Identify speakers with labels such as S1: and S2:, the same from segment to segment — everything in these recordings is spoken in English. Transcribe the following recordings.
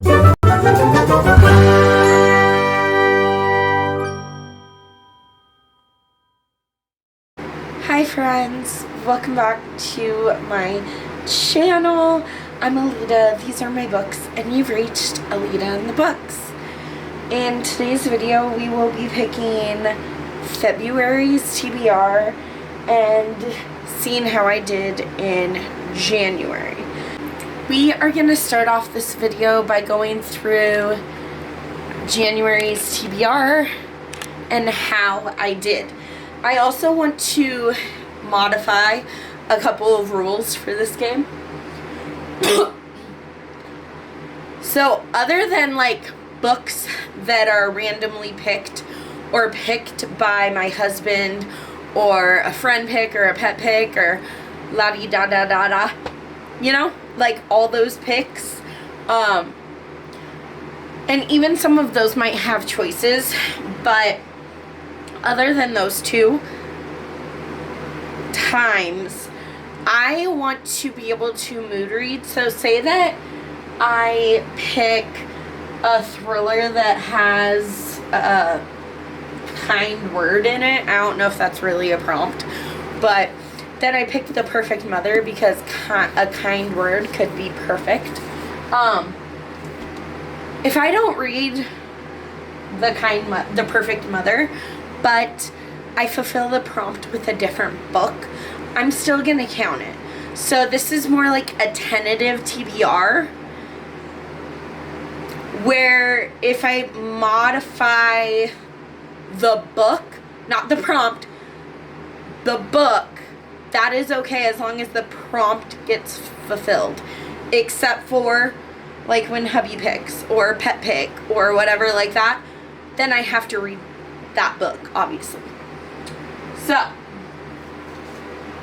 S1: Hi friends, welcome back to my channel. I'm Alita, these are my books, and you've reached Alita and the Books. In today's video, we will be picking February's TBR and seeing how I did in January. We are going to start off this video by going through January's TBR and how I did. I also want to modify a couple of rules for this game. So other than like books that are randomly picked or picked by my husband or a friend pick or a pet pick or la-di-da-da-da-da, you know, like all those picks, and even some of those might have choices, but other than those two times, I want to be able to mood read. So say that I pick a thriller that has a kind word in it. I don't know if that's really a prompt, but then I picked The Perfect Mother because a kind word could be perfect. If I don't read The Perfect Mother, but I fulfill the prompt with a different book, I'm still gonna count it. So this is more like a tentative TBR, where if I modify the book, not the prompt, the book, that is okay as long as the prompt gets fulfilled. Except for like when hubby picks or pet pick or whatever like that, then I have to read that book, obviously. So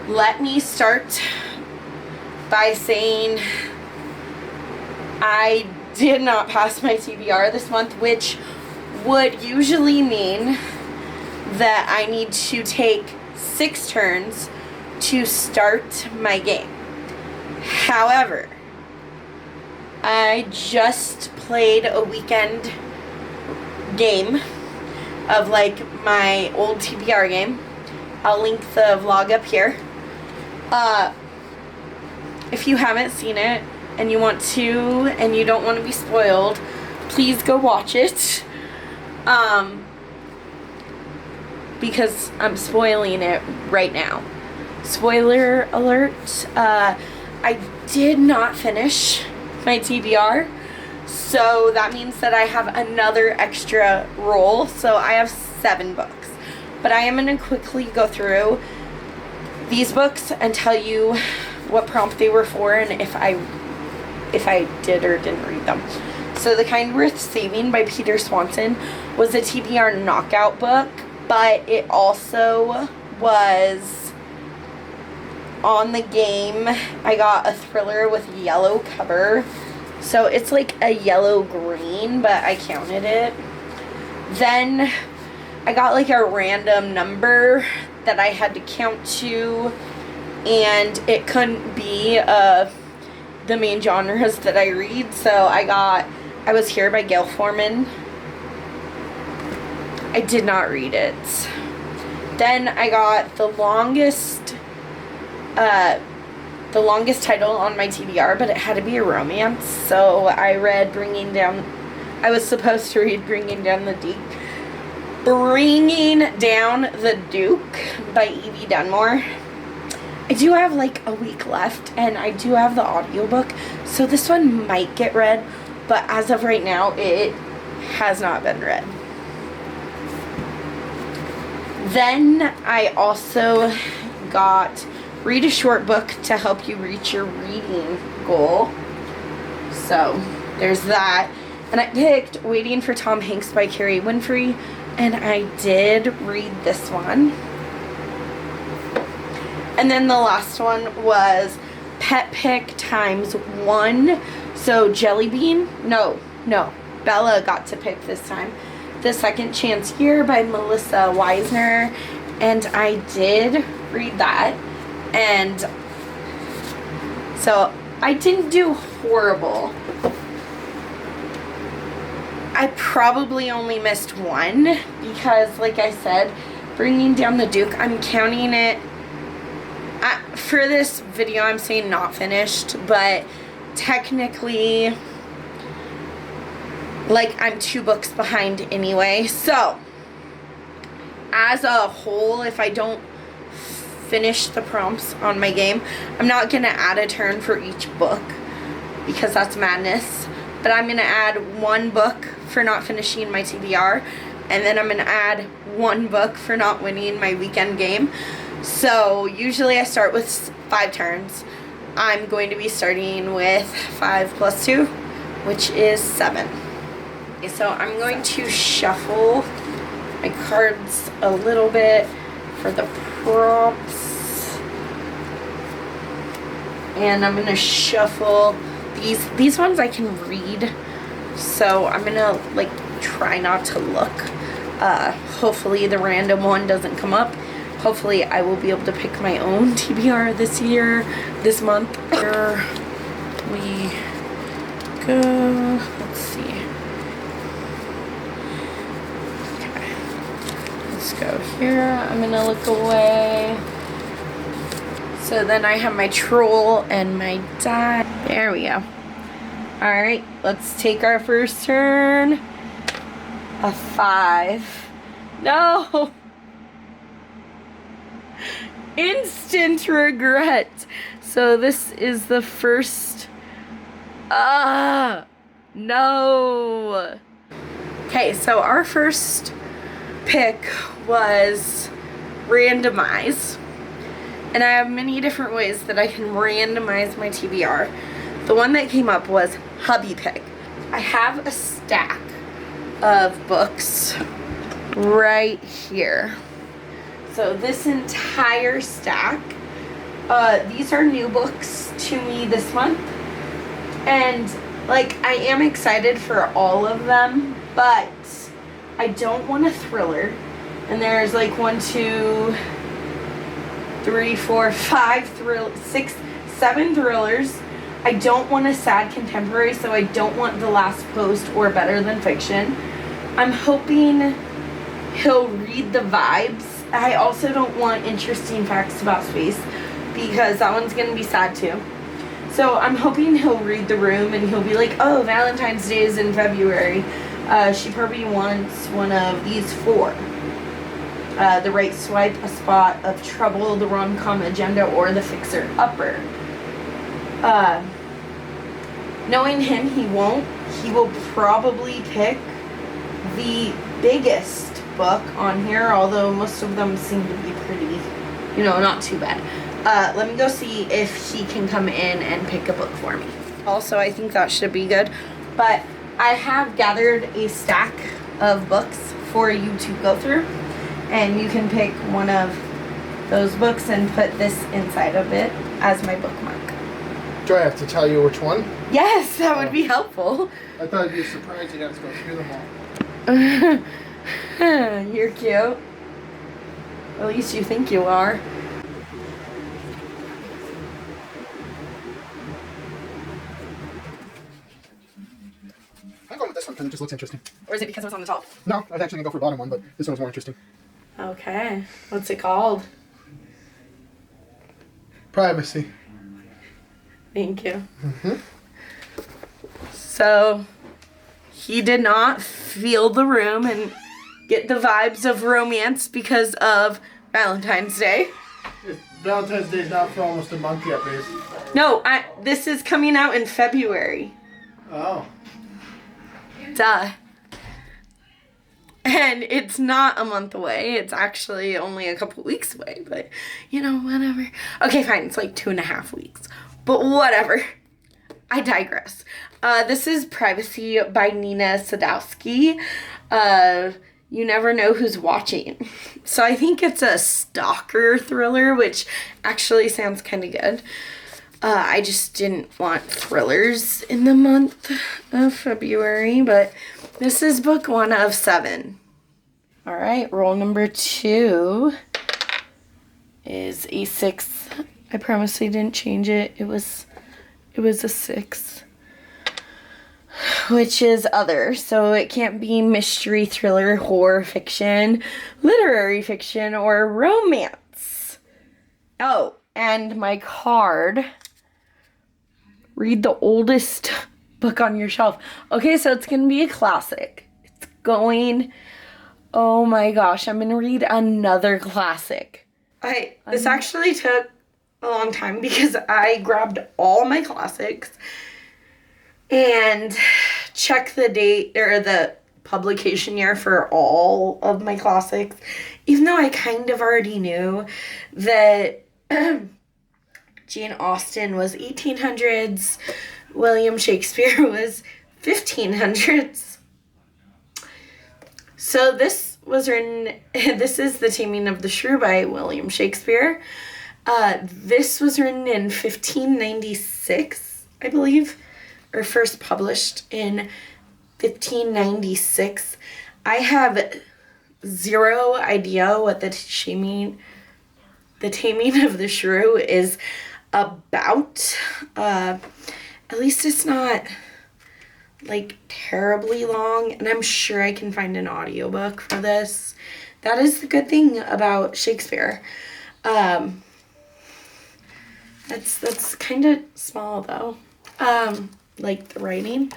S1: let me start by saying I did not pass my TBR this month, which would usually mean that I need to take 6 turns to start my game. However, I just played a weekend game of like my old TBR game. I'll link the vlog up here. If you haven't seen it and you want to and you don't want to be spoiled, please go watch it. Because I'm spoiling it right now. Spoiler alert, I did not finish my TBR. So that means that I have another extra roll. So I have 7 books. But I am going to quickly go through these books and tell you what prompt they were for and if I did or didn't read them. So The Kind Worth Saving by Peter Swanson was a TBR knockout book, but it also was on the game. I got a thriller with yellow cover. So it's like a yellow-green, but I counted it. Then I got like a random number that I had to count to, and it couldn't be the main genres that I read. So I Was Here by Gail Forman. I did not read it. Then I got the longest title on my TBR, but it had to be a romance. So I read I was supposed to read Bringing Down the Duke by Evie Dunmore. I do have like a week left, and I do have the audiobook, so this one might get read, but as of right now, it has not been read. Then I also got Read a Short Book to Help You Reach Your Reading Goal. So there's that. And I picked Waiting for Tom Hanks by Carrie Winfrey, and I did read this one. And then the last one was Pet Pick ×1. So Bella got to pick this time. The Second Chance Year by Melissa Weisner, and I did read that. And so I didn't do horrible. I probably only missed one because, like I said, Bringing Down the Duke, I'm counting it. For this video, I'm saying not finished, but technically, like, I'm 2 books behind anyway. So, as a whole, if I don't finish the prompts on my game, I'm not going to add a turn for each book because that's madness. But I'm going to add 1 book for not finishing my TBR, and then I'm going to add 1 book for not winning my weekend game. So usually I start with 5 turns. I'm going to be starting with 5 plus 2, which is 7. Okay, so I'm going to shuffle my cards a little bit for the prompts. And I'm going to shuffle these ones I can read. So I'm going to like try not to look. Hopefully the random one doesn't come up. Hopefully I will be able to pick my own TBR this month. Here we go. Let's see. Okay. Let's go here. I'm gonna look away. So then I have my troll and my die. There we go. Alright, let's take our first turn. A 5. No! Instant regret. So this is the first. No. Okay, so our first pick was randomize. And I have many different ways that I can randomize my TBR. The one that came up was hubby pick. I have a stack of books right here. So this entire stack, these are new books to me this month, and like I am excited for all of them, but I don't want a thriller. And there's like 1, 2, 3, 4, 5 6, 7 thrillers. I don't want a sad contemporary, so I don't want The Last Post or Better Than Fiction. I'm hoping he'll read the vibes. I also don't want Interesting Facts About Space because that one's going to be sad too. So I'm hoping he'll read The Room and he'll be like, oh, Valentine's Day is in February. She probably wants one of these 4. The Right Swipe, A Spot of Trouble, The Rom-Com Agenda, or The Fixer Upper. Knowing him, he won't. He will probably pick the biggest book on here, although most of them seem to be pretty, not too bad. Let me go see if he can come in and pick a book for me. Also, I think that should be good. But I have gathered a stack of books for you to go through, and you can pick one of those books and put this inside of it as my bookmark.
S2: Do I have to tell you which one?
S1: Yes, that would be helpful.
S2: I thought you'd be surprised you'd have to go through them all.
S1: You're cute. At least you think you are.
S2: I'm going with this one because it just looks interesting.
S1: Or is it because it was on the top?
S2: No, I was actually going to go for the bottom one, but this one was more interesting.
S1: Okay. What's it called?
S2: Privacy.
S1: Thank you. So, he did not feel the room and get the vibes of romance because of Valentine's Day.
S2: Valentine's Day is not for almost a month yet, babe.
S1: No, this is coming out in February.
S2: Oh.
S1: Duh. And it's not a month away. It's actually only a couple weeks away, but, whatever. Okay, fine. It's like 2.5 weeks. But whatever. I digress. This is Privacy by Nina Sadowski. You never know who's watching. So I think it's a stalker thriller, which actually sounds kind of good. I just didn't want thrillers in the month of February, but this is book 1 of 7. All right, roll number 2 is a 6. I promise I didn't change it. It was a 6. which is other. So it can't be mystery, thriller, horror fiction, literary fiction, or romance. Oh, and my card. Read the oldest book on your shelf. Okay, so it's going to be a classic. Oh my gosh, I'm going to read another classic. This actually took a long time because I grabbed all my classics and checked the date or the publication year for all of my classics, even though I kind of already knew that Jane Austen was 1800s, William Shakespeare was 1500s. So this was written, this is The Taming of the Shrew by William Shakespeare. This was written in 1596, I believe, or first published in 1596. I have zero idea what the Taming of the Shrew is about. At least it's not like terribly long, and I'm sure I can find an audiobook for this. That is the good thing about Shakespeare. That's kind of small though. Like the writing.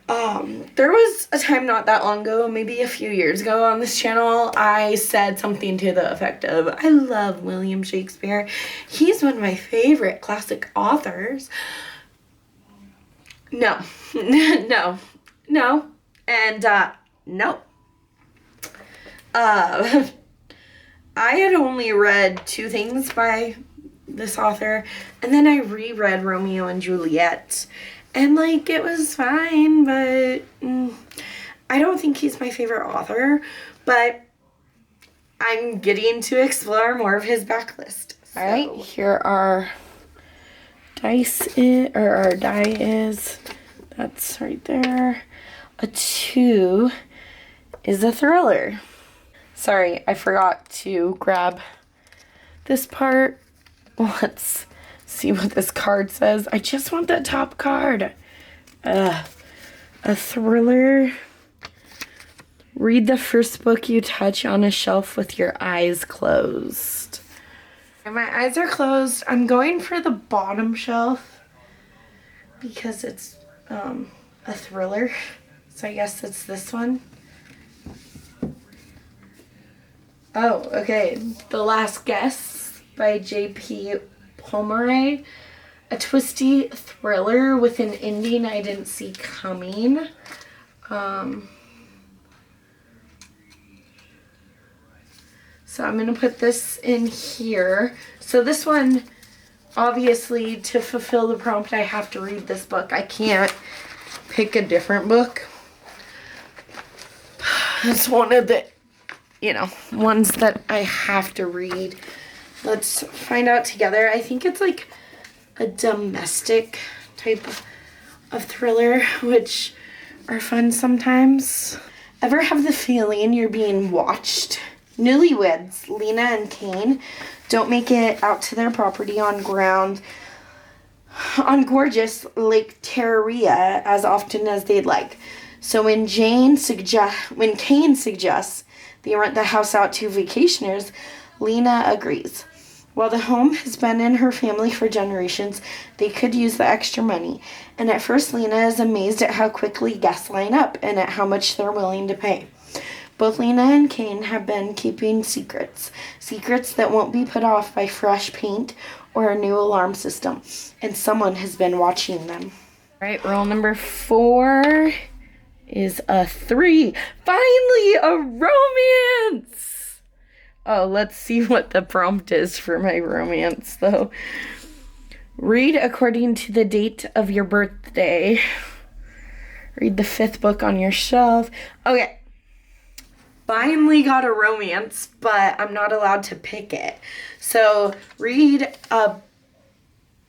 S1: There was a time not that long ago, maybe a few years ago on this channel, I said something to the effect of, I love William Shakespeare. He's one of my favorite classic authors. No, no, and no. I had only read 2 things by this author, and then I reread Romeo and Juliet, and like it was fine, but I don't think he's my favorite author, but I'm getting to explore more of his backlist. So. All right, here our our die is, that's right there. A 2 is a thriller. Sorry, I forgot to grab this part. Let's see what this card says. I just want that top card. A thriller. Read the first book you touch on a shelf with your eyes closed. And my eyes are closed. I'm going for the bottom shelf because it's a thriller. So I guess it's this one. Oh, okay. The Last Guess by J.P. Pomeroy. A twisty thriller with an ending I didn't see coming. So I'm going to put this in here. So this one, obviously, to fulfill the prompt, I have to read this book. I can't pick a different book. It's one of the, ones that I have to read. Let's find out together. I think it's like a domestic type of thriller, which are fun sometimes. Ever have the feeling you're being watched? Newlyweds, Lena and Kane, don't make it out to their property on gorgeous Lake Terraria as often as they'd like. So when Kane suggests they rent the house out to vacationers, Lena agrees. While the home has been in her family for generations, they could use the extra money. And at first, Lena is amazed at how quickly guests line up and at how much they're willing to pay. Both Lena and Kane have been keeping secrets that won't be put off by fresh paint or a new alarm system, and someone has been watching them. All right, roll number 4 is a 3. Finally, a romance! Oh, let's see what the prompt is for my romance, though. Read according to the date of your birthday. Read the 5th book on your shelf. Okay. Finally got a romance, but I'm not allowed to pick it. So read a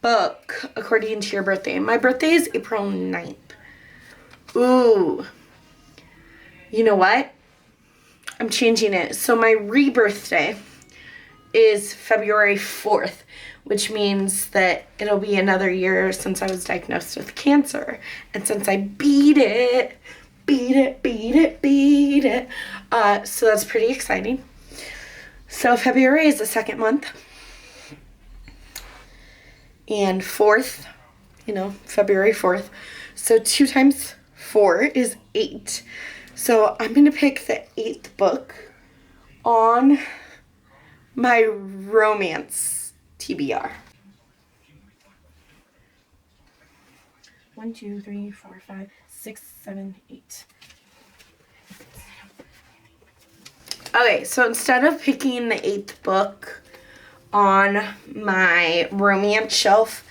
S1: book according to your birthday. My birthday is April 9th. Ooh. You know what? I'm changing it. So my rebirth day is February 4th, which means that it'll be another year since I was diagnosed with cancer. And since I beat it, so that's pretty exciting. So February is the second month. And 4th, February 4th. So 2 times 4 is 8. So I'm going to pick the 8th book on my romance TBR. 1, 2, 3, 4, 5, 6, 7, 8. Okay, so instead of picking the 8th book on my romance shelf,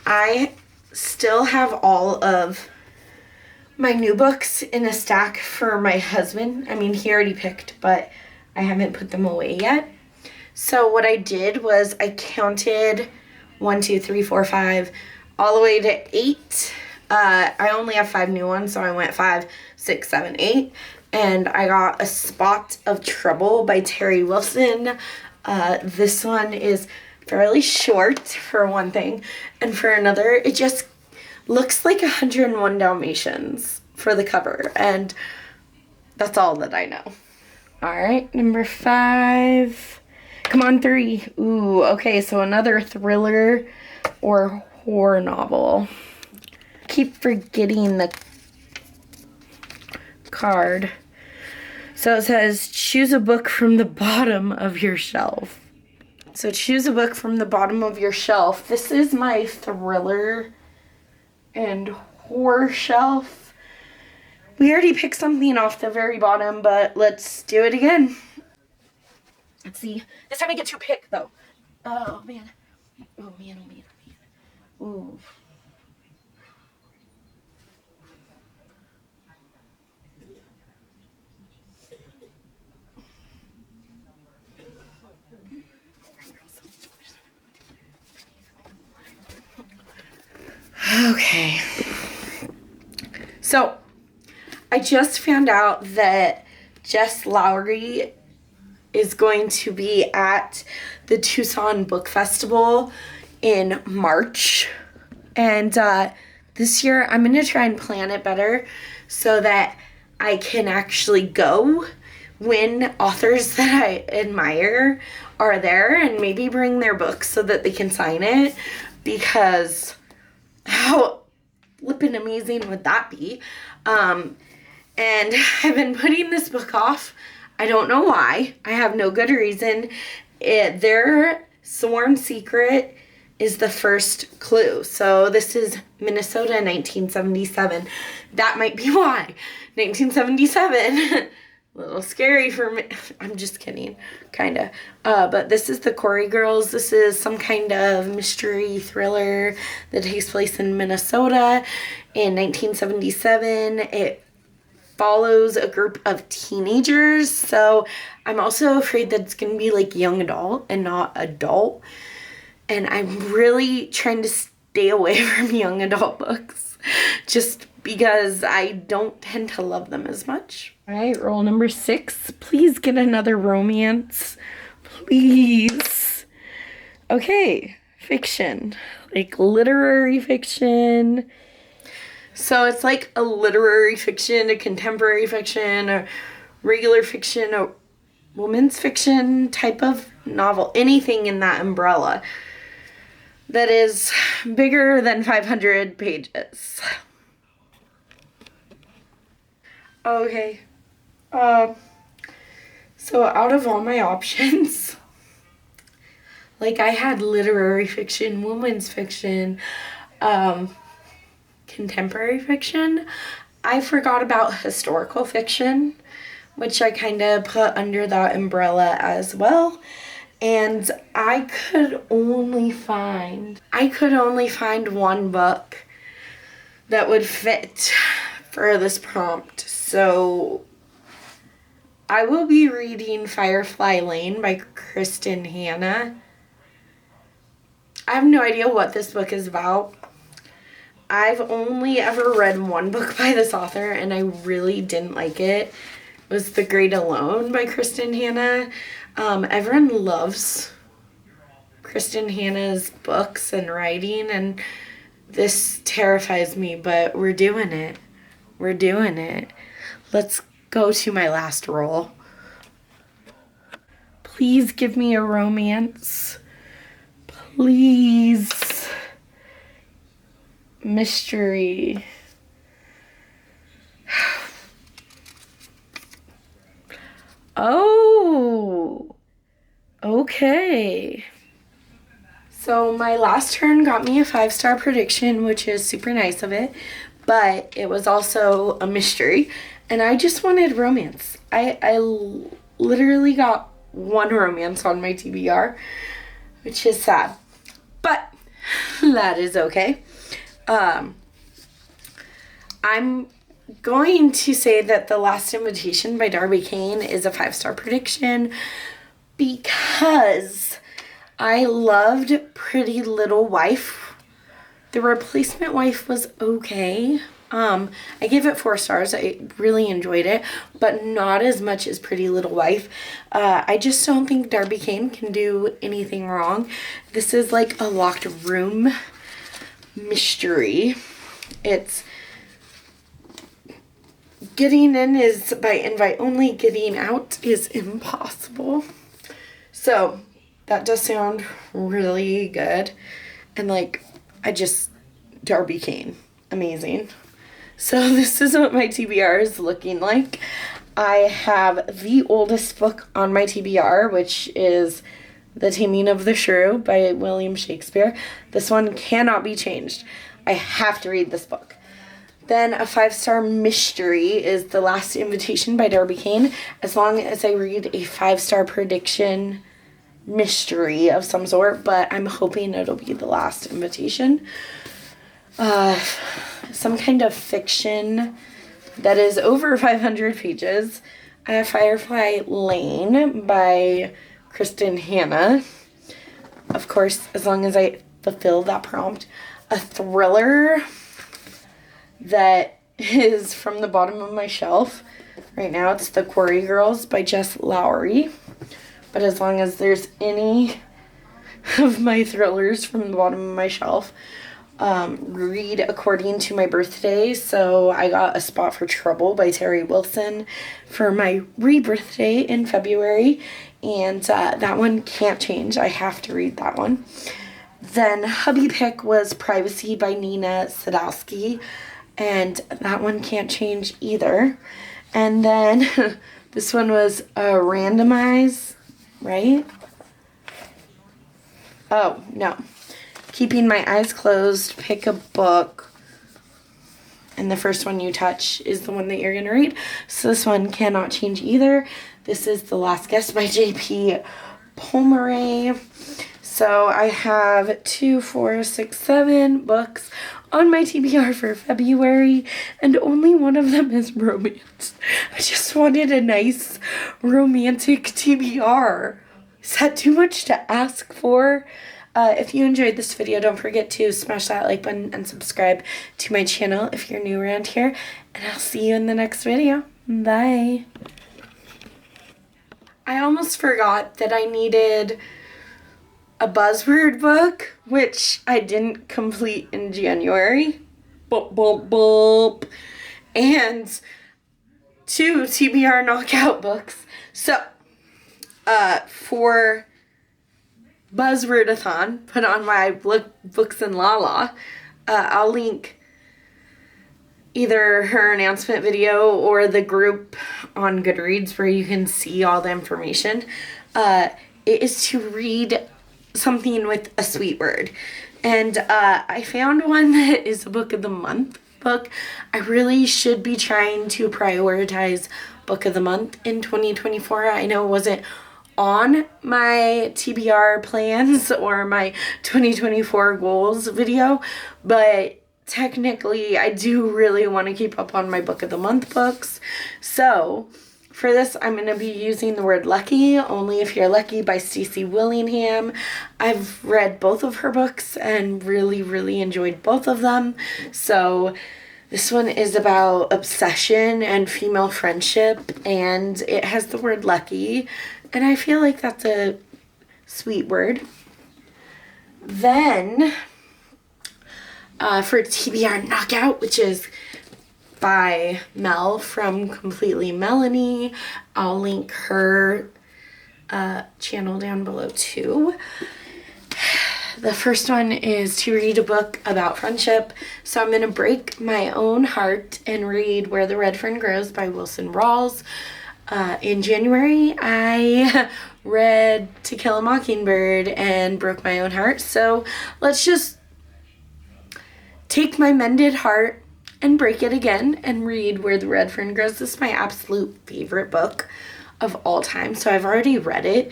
S1: I still have all of my new books in a stack for my husband. I mean, he already picked, but I haven't put them away yet. So what I did was I counted 1, 2, 3, 4, 5, all the way to 8. I only have 5 new ones, so I went 5, 6, 7, 8. And I got A Spot of Trouble by Terry Wilson. This one is fairly short, for one thing. And for another, it just looks like 101 Dalmatians for the cover. And that's all that I know. All right, number 5. Come on, 3. Ooh, okay, so another thriller or horror novel. Keep forgetting the card. So it says, choose a book from the bottom of your shelf. So choose a book from the bottom of your shelf. This is my thriller and horror shelf. We already picked something off the very bottom, but let's do it again. Let's see. This time I get to pick, though. Oh, man. Oh, man, oh, man, oh, man. Ooh. Okay. So, I just found out that Jess Lowry is going to be at the Tucson Book Festival in March. And this year, I'm going to try and plan it better so that I can actually go when authors that I admire are there and maybe bring their books so that they can sign it, because how flippin' amazing would that be? And I've been putting this book off. I don't know why. I have no good reason. Their sworn secret is the first clue. So this is Minnesota 1977. That might be why. 1977. A little scary for me. I'm just kidding. Kind of. But this is the Corey Girls. This is some kind of mystery thriller that takes place in Minnesota in 1977. It follows a group of teenagers. So I'm also afraid that it's going to be like young adult and not adult. And I'm really trying to stay away from young adult books, just because I don't tend to love them as much. All right, roll number 6. Please get another romance. Please. Okay, fiction. Like literary fiction. So it's like a literary fiction, a contemporary fiction, a regular fiction, a women's fiction type of novel. Anything in that umbrella that is bigger than 500 pages. Okay. So out of all my options, like I had literary fiction, women's fiction, contemporary fiction. I forgot about historical fiction, which I kind of put under that umbrella as well. And I could only find one book that would fit for this prompt. So I will be reading Firefly Lane by Kristen Hanna. I have no idea what this book is about. I've only ever read one book by this author, and I really didn't like it. It was The Great Alone by Kristen Hanna. Everyone loves Kristen Hanna's books and writing, and this terrifies me, but we're doing it. We're doing it. Let's go to my last roll. Please give me a romance. Please. Mystery. Oh. Okay. So my last turn got me a 5-star prediction, which is super nice of it, but it was also a mystery, and I just wanted romance. I literally got one romance on my TBR, which is sad, but that is okay. I'm going to say that The Last Invitation by Darby Kane is a 5-star prediction because I loved Pretty Little Wife. The Replacement Wife was okay. I gave it 4 stars. I really enjoyed it, but not as much as Pretty Little Wife. I just don't think Darby Kane can do anything wrong. This is like a locked room mystery. It's getting in is by invite only, getting out is impossible. So that does sound really good. And like, Darby Kane, amazing. So this is what my TBR is looking like. I have the oldest book on my TBR, which is The Taming of the Shrew by William Shakespeare. This one cannot be changed. I have to read this book. Then a 5-star mystery is The Last Invitation by Darby Kane, as long as I read a 5-star prediction mystery of some sort, but I'm hoping it'll be The Last Invitation. Some kind of fiction that is over 500 pages. I have Firefly Lane by Kristen Hanna. Of course, as long as I fulfill that prompt. A thriller that is from the bottom of my shelf. Right now it's The Quarry Girls by Jess Lowry. But as long as there's any of my thrillers from the bottom of my shelf, read according to my birthday. So I got A Spot for Trouble by Terry Wilson for my re-birthday in February. And that one can't change. I have to read that one. Then hubby pick was Privacy by Nina Sadowski. And that one can't change either. And then this one was Randomize, right? Oh, no. Keeping My Eyes Closed, pick a book. And the first one you touch is the one that you're going to read. So this one cannot change either. This is The Last Guest by J.P. Pomeroy. So I have 2, 4, 6, 7 books on my TBR for February, and only one of them is romance. I just wanted a nice romantic TBR. Is that too much to ask for? If you enjoyed this video, don't forget to smash that like button and subscribe to my channel if you're new around here, and I'll see you in the next video. Bye. I almost forgot that I needed a buzzword book, which I didn't complete in January. Bump, bump, bump. And 2 TBR knockout books. So, for Buzzwordathon, put on my Books and Lala, I'll link either her announcement video or the group on Goodreads where you can see all the information. It is to read something with a sweet word. And I found one that is a book of the month book. I really should be trying to prioritize book of the month in 2024. I know it wasn't on my TBR plans or my 2024 goals video, but technically I do really want to keep up on my book of the month books. So for this, I'm going to be using the word lucky, Only If You're Lucky by Stacey Willingham. I've read both of her books and really, really enjoyed both of them. So this one is about obsession and female friendship, and it has the word lucky, and I feel like that's a sweet word. Then, for TBR Knockout, which is by Mel from Completely Melanie, I'll link her channel down below too. The first one is to read a book about friendship. So I'm going to break my own heart and read Where the Red Fern Grows by Wilson Rawls. In January, I read To Kill a Mockingbird and broke my own heart. So let's just take my mended heart and break it again and read Where the Red Fern Grows. This is my absolute favorite book of all time. So I've already read it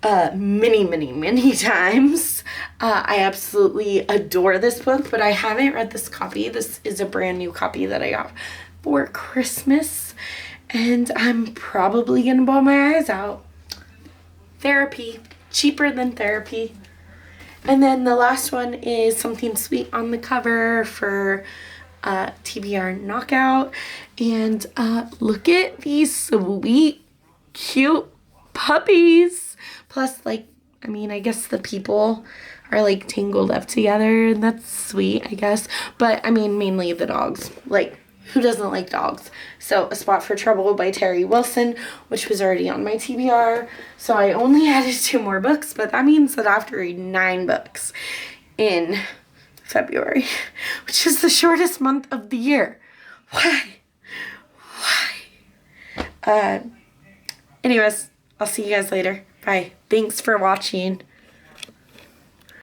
S1: many times. I absolutely adore this book, but I haven't read this copy. This is a brand new copy that I got for Christmas, and I'm probably gonna bawl my eyes out. Therapy, cheaper than therapy. And then the last one is Something Sweet on the cover for TBR Knockout. And look at these sweet, cute puppies. Plus, like, I mean, I guess the people are, like, tangled up together, and that's sweet, I guess. But, I mean, mainly the dogs. Like, who doesn't like dogs? So, A Spot for Trouble by Terry Wilson, which was already on my TBR. So, I only added 2 more books, but that means that I have to read 9 books in February, which is the shortest month of the year. Why? Anyways, I'll see you guys later. Bye. Thanks for watching.